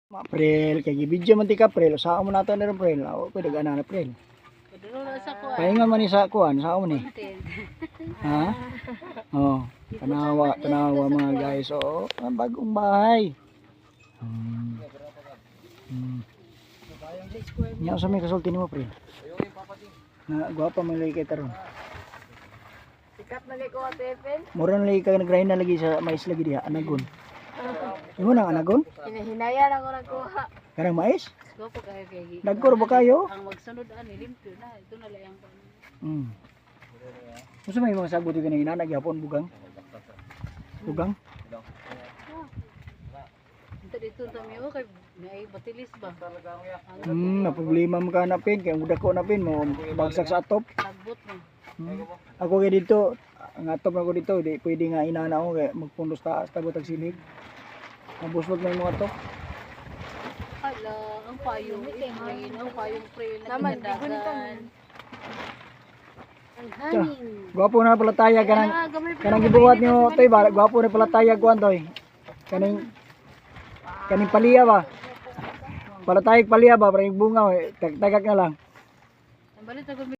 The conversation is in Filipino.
April, kay gibidyo man ti ka April, saan mo nato na April? Ako pwede gana na April. Pahinga man ni sa kuan, saan mo ni? Ha? Oh, tanawa mga guys. Oh, ang bagong bahay. Nya sa may kasulti nimo April. Na gwapa man lagi kay taron. Sikat na kay ko atepin. Mura na lagi ka nagrind na lagi sa mais lagi diha, anagon. Imo nang anagon? Hinahinayan ako nagkuha. Karang mais? Gopo kayo kay. Nagkuro ba kayo? Ang magsunod ani limpyo na ito na lang ko. Gusto may mga sagot yung kanina, nagyapon, bugang? Bugang? Dito tamiyo kay may batilis ba? Na problema mo ka napin, kaya muda ko napin mo, bagsak sa atop. Tagbot mo. Ako kaya dito, ang atop ako dito, di pwede nga inana ko, kaya magpundos taas, tabot ang sinig. Mabuslot na yung mga atop. Ala, ang payong itin, ang payong trail na kinadagan. Ang hangin. Gwapo na pala taya, kanang gibuhat nyo, toy ba, gwapo na pala taya, kuhan toy. Kaning paliya ba? Palatayag paliya ba, parang bunga, tagak na lang. Ang balit ako